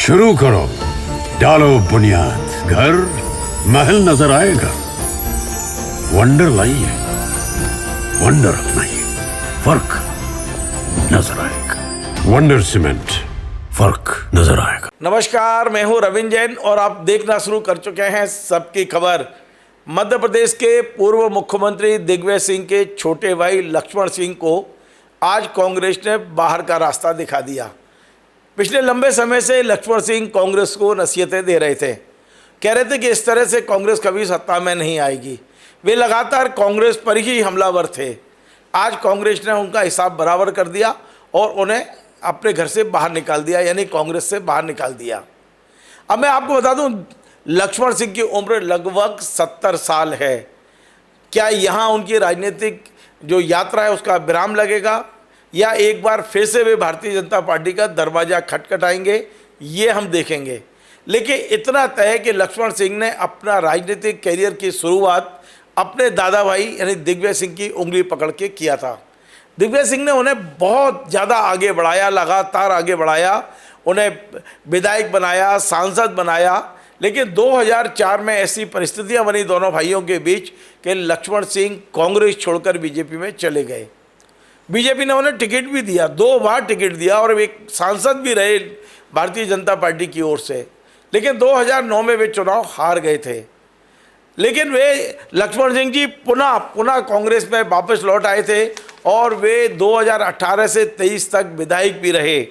शुरू करो, डालो बुनियाद, घर महल नजर आएगा। वंडर लाइए, वंडर अपनाइए, फर्क नजर आएगा। वंडर सीमेंट, फर्क नजर आएगा। नमस्कार, मैं हूं रविंद्र जैन और आप देखना शुरू कर चुके हैं सबकी खबर। मध्य प्रदेश के पूर्व मुख्यमंत्री दिग्विजय सिंह के छोटे भाई लक्ष्मण सिंह को आज कांग्रेस ने बाहर का रास्ता दिखा दिया। पिछले लंबे समय से लक्ष्मण सिंह कांग्रेस को नसीहतें दे रहे थे, कह रहे थे कि इस तरह से कांग्रेस कभी सत्ता में नहीं आएगी। वे लगातार कांग्रेस पर ही हमलावर थे। आज कांग्रेस ने उनका हिसाब बराबर कर दिया और उन्हें अपने घर से बाहर निकाल दिया, यानी कांग्रेस से बाहर निकाल दिया। अब मैं आपको बता दूं, लक्ष्मण सिंह की उम्र लगभग 70 साल है। क्या यहाँ उनकी राजनीतिक जो यात्रा है उसका विराम लगेगा या एक बार फिर से वे भारतीय जनता पार्टी का दरवाज़ा खटखटाएंगे, ये हम देखेंगे। लेकिन इतना तय है कि लक्ष्मण सिंह ने अपना राजनीतिक करियर की शुरुआत अपने दादा भाई यानी दिग्विजय सिंह की उंगली पकड़ के किया था। दिग्विजय सिंह ने उन्हें बहुत ज़्यादा आगे बढ़ाया, लगातार आगे बढ़ाया, उन्हें विधायक बनाया, सांसद बनाया। लेकिन 2004 में ऐसी परिस्थितियां बनी दोनों भाइयों के बीच कि लक्ष्मण सिंह कांग्रेस छोड़कर बीजेपी में चले गए। बीजेपी ने उन्हें टिकट भी दिया, 2 बार टिकट दिया और एक सांसद भी रहे भारतीय जनता पार्टी की ओर से। लेकिन 2009 में वे चुनाव हार गए थे। लेकिन वे लक्ष्मण सिंह जी पुनः कांग्रेस में वापस लौट आए थे और वे 2018 से 23 तक विधायक भी रहे।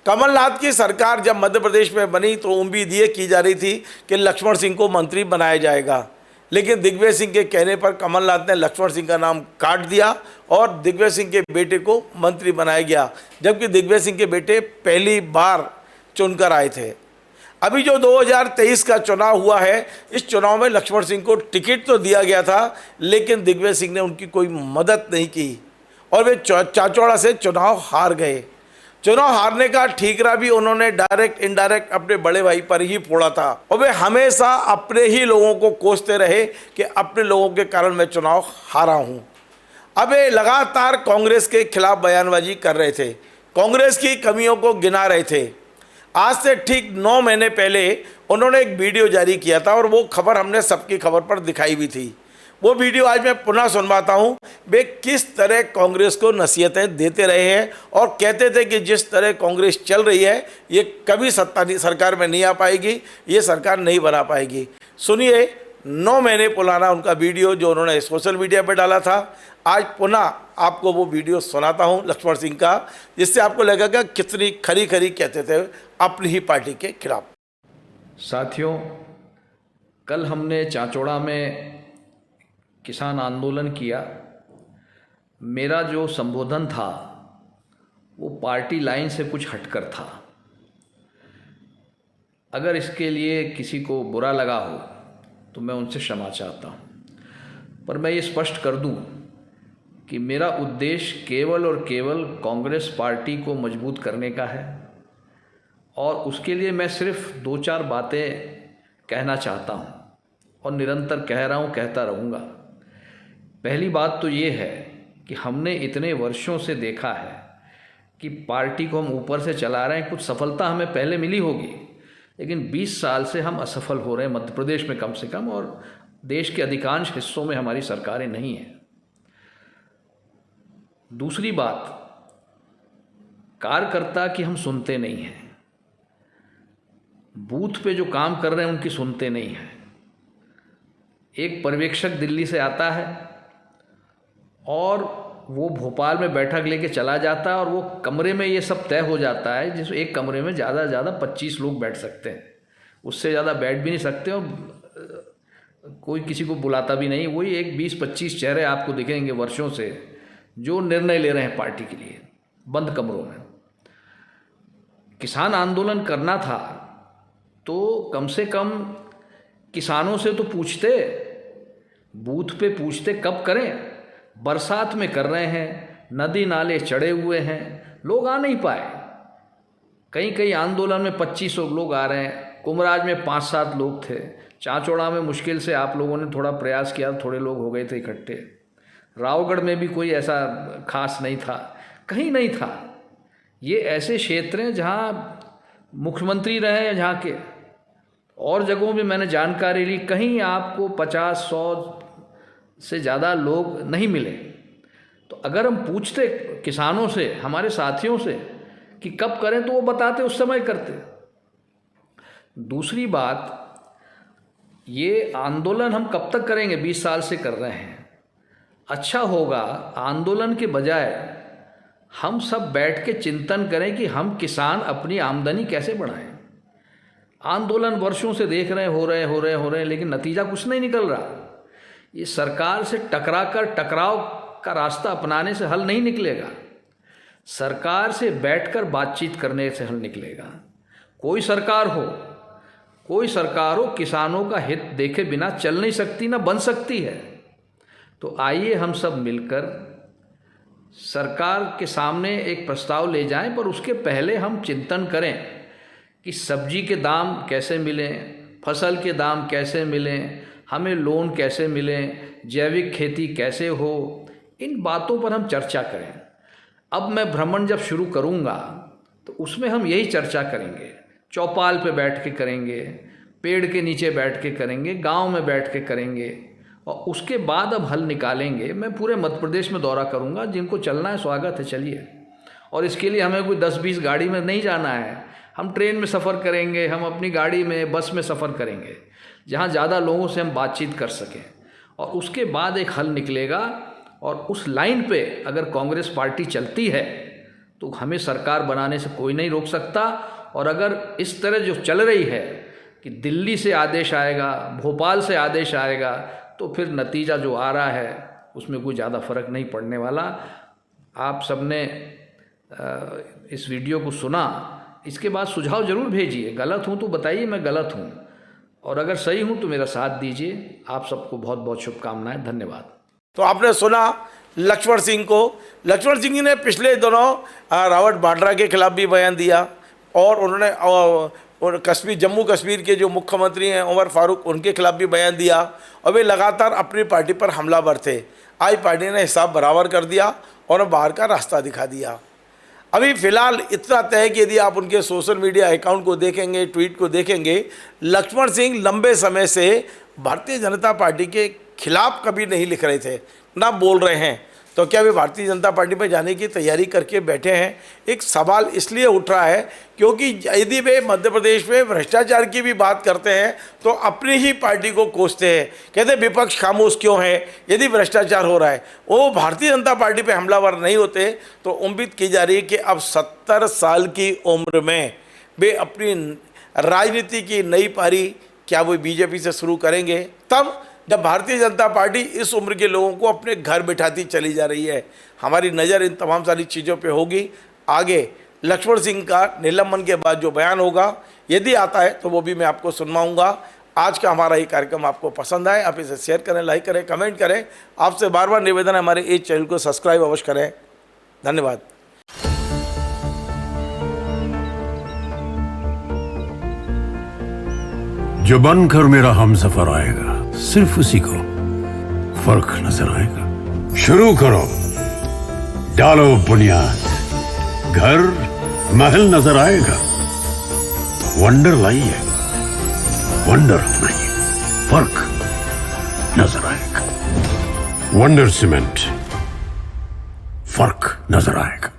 कमलनाथ की सरकार जब मध्य प्रदेश में बनी तो उम्मीद ये की जा रही थी कि लक्ष्मण सिंह को मंत्री बनाया जाएगा। लेकिन दिग्विजय सिंह के कहने पर कमलनाथ ने लक्ष्मण सिंह का नाम काट दिया और दिग्विजय सिंह के बेटे को मंत्री बनाया गया, जबकि दिग्विजय सिंह के बेटे पहली बार चुनकर आए थे। अभी जो 2023 का चुनाव हुआ है, इस चुनाव में लक्ष्मण सिंह को टिकट तो दिया गया था, लेकिन दिग्विजय सिंह ने उनकी कोई मदद नहीं की और वे चाचौड़ा से चुनाव हार गए। चुनाव हारने का ठीकरा भी उन्होंने डायरेक्ट इनडायरेक्ट अपने बड़े भाई पर ही फोड़ा था और वे हमेशा अपने ही लोगों को कोसते रहे कि अपने लोगों के कारण मैं चुनाव हारा हूं। अब वे लगातार कांग्रेस के खिलाफ बयानबाजी कर रहे थे, कांग्रेस की कमियों को गिना रहे थे। आज से ठीक 9 महीने पहले उन्होंने एक वीडियो जारी किया था और वो खबर हमने सबकी खबर पर दिखाई भी थी। वो वीडियो आज मैं पुनः सुनवाता हूँ। वे किस तरह कांग्रेस को नसीहतें देते रहे हैं और कहते थे कि जिस तरह कांग्रेस चल रही है ये कभी सरकार में नहीं आ पाएगी, ये सरकार नहीं बना पाएगी। सुनिए 9 महीने पुराना उनका वीडियो जो उन्होंने सोशल मीडिया पर डाला था। आज पुनः आपको वो वीडियो सुनाता हूँ लक्ष्मण सिंह का, जिससे आपको लगेगा कितनी खरी खरी कहते थे अपनी ही पार्टी के खिलाफ। साथियों, कल हमने चाचौड़ा में किसान आंदोलन किया। मेरा जो संबोधन था वो पार्टी लाइन से कुछ हटकर था। अगर इसके लिए किसी को बुरा लगा हो तो मैं उनसे क्षमा चाहता हूँ, पर मैं ये स्पष्ट कर दूँ कि मेरा उद्देश्य केवल और केवल कांग्रेस पार्टी को मजबूत करने का है और उसके लिए मैं सिर्फ 2-4 बातें कहना चाहता हूँ और निरंतर कह रहा हूँ, कहता रहूँगा। पहली बात तो ये है कि हमने इतने वर्षों से देखा है कि पार्टी को हम ऊपर से चला रहे हैं। कुछ सफलता हमें पहले मिली होगी, लेकिन 20 साल से हम असफल हो रहे हैं मध्य प्रदेश में कम से कम, और देश के अधिकांश हिस्सों में हमारी सरकारें नहीं हैं। दूसरी बात, कार्यकर्ता की हम सुनते नहीं हैं, बूथ पे जो काम कर रहे हैं उनकी सुनते नहीं हैं। एक पर्यवेक्षक दिल्ली से आता है और वो भोपाल में बैठक लेके चला जाता है और वो कमरे में ये सब तय हो जाता है, जिस एक कमरे में ज़्यादा से ज़्यादा 25 लोग बैठ सकते हैं, उससे ज़्यादा बैठ भी नहीं सकते और कोई किसी को बुलाता भी नहीं। वही एक 20-25 चेहरे आपको दिखेंगे वर्षों से जो निर्णय ले रहे हैं पार्टी के लिए बंद कमरों में। किसान आंदोलन करना था तो कम से कम किसानों से तो पूछते, बूथ पे पूछते। कब करें? बरसात में कर रहे हैं, नदी नाले चढ़े हुए हैं, लोग आ नहीं पाए। कई आंदोलन में 25 लोग आ रहे हैं, कुमराज में 5-7 लोग थे, चाचौड़ा में मुश्किल से आप लोगों ने थोड़ा प्रयास किया, थोड़े लोग हो गए थे इकट्ठे। रावगढ़ में भी कोई ऐसा खास नहीं था, कहीं नहीं था। ये ऐसे क्षेत्र हैं जहाँ मुख्यमंत्री रहे या जहाँ के, और जगहों में मैंने जानकारी ली, कहीं आपको 50-100 से ज़्यादा लोग नहीं मिले। तो अगर हम पूछते किसानों से, हमारे साथियों से कि कब करें, तो वो बताते उस समय करते। दूसरी बात, ये आंदोलन हम कब तक करेंगे? 20 साल से कर रहे हैं। अच्छा होगा आंदोलन के बजाय हम सब बैठ के चिंतन करें कि हम किसान अपनी आमदनी कैसे बढ़ाएं। आंदोलन वर्षों से देख रहे हैं, हो रहे हैं, लेकिन नतीजा कुछ नहीं निकल रहा। ये सरकार से टकराव का रास्ता अपनाने से हल नहीं निकलेगा। सरकार से बैठकर बातचीत करने से हल निकलेगा। कोई सरकार हो किसानों का हित देखे बिना चल नहीं सकती, ना बन सकती है। तो आइए हम सब मिलकर सरकार के सामने एक प्रस्ताव ले जाएं, पर उसके पहले हम चिंतन करें कि सब्जी के दाम कैसे मिलें, फसल के दाम कैसे मिलें, हमें लोन कैसे मिलें, जैविक खेती कैसे हो। इन बातों पर हम चर्चा करें। अब मैं भ्रमण जब शुरू करूँगा तो उसमें हम यही चर्चा करेंगे। चौपाल पे बैठ के करेंगे, पेड़ के नीचे बैठ के करेंगे, गांव में बैठ के करेंगे, और उसके बाद अब हल निकालेंगे। मैं पूरे मध्य प्रदेश में दौरा करूंगा। जिनको चलना है स्वागत है, चलिए। और इसके लिए हमें कोई 10-20 गाड़ी में नहीं जाना है। हम ट्रेन में सफ़र करेंगे, हम अपनी गाड़ी में, बस में सफ़र करेंगे, जहाँ ज़्यादा लोगों से हम बातचीत कर सकें। और उसके बाद एक हल निकलेगा। और उस लाइन पे अगर कांग्रेस पार्टी चलती है तो हमें सरकार बनाने से कोई नहीं रोक सकता। और अगर इस तरह जो चल रही है कि दिल्ली से आदेश आएगा, भोपाल से आदेश आएगा, तो फिर नतीजा जो आ रहा है उसमें कोई ज़्यादा फ़र्क नहीं पड़ने वाला। आप सबने इस वीडियो को सुना, इसके बाद सुझाव ज़रूर भेजिए। गलत हूँ तो बताइए मैं गलत हूँ, और अगर सही हूँ तो मेरा साथ दीजिए। आप सबको बहुत बहुत शुभकामनाएं। धन्यवाद। तो आपने सुना लक्ष्मण सिंह को। लक्ष्मण सिंह ने पिछले दिनों रॉबर्ट वाड्रा के खिलाफ भी बयान दिया, और उन्होंने और जम्मू कश्मीर के जो मुख्यमंत्री हैं उमर फारूक, उनके खिलाफ भी बयान दिया। और वे लगातार अपनी पार्टी पर हमलावर थे। आज पार्टी ने हिसाब बराबर कर दिया और बाहर का रास्ता दिखा दिया। अभी फ़िलहाल इतना तय है कि यदि आप उनके सोशल मीडिया अकाउंट को देखेंगे, ट्वीट को देखेंगे, लक्ष्मण सिंह लंबे समय से भारतीय जनता पार्टी के खिलाफ कभी नहीं लिख रहे थे, ना बोल रहे हैं। तो क्या वे भारतीय जनता पार्टी में जाने की तैयारी करके बैठे हैं? एक सवाल इसलिए उठ रहा है क्योंकि यदि वे मध्य प्रदेश में भ्रष्टाचार की भी बात करते हैं तो अपनी ही पार्टी को कोसते हैं, कहते हैं विपक्ष खामोश क्यों है यदि भ्रष्टाचार हो रहा है। वो भारतीय जनता पार्टी पे हमलावर नहीं होते। तो उम्मीद की जा रही है कि अब 70 साल की उम्र में वे अपनी राजनीति की नई पारी क्या वो बीजेपी से शुरू करेंगे, तब जब भारतीय जनता पार्टी इस उम्र के लोगों को अपने घर बिठाती चली जा रही है। हमारी नज़र इन तमाम सारी चीज़ों पे होगी। आगे लक्ष्मण सिंह का निलंबन के बाद जो बयान होगा, यदि आता है तो वो भी मैं आपको सुनवाऊंगा। आज का हमारा ये कार्यक्रम आपको पसंद आए, आप इसे शेयर करें, लाइक करें, कमेंट करें। आपसे बार बार निवेदन है, हमारे इस चैनल को सब्सक्राइब अवश्य करें। धन्यवाद। जो बनकर मेरा हमसफर आएगा, सिर्फ उसी को फर्क नजर आएगा। शुरू करो, डालो बुनियाद, घर महल नजर आएगा। वंडर लाइए, वंडर अपनाइए, फर्क नजर आएगा। वंडर सीमेंट, फर्क नजर आएगा।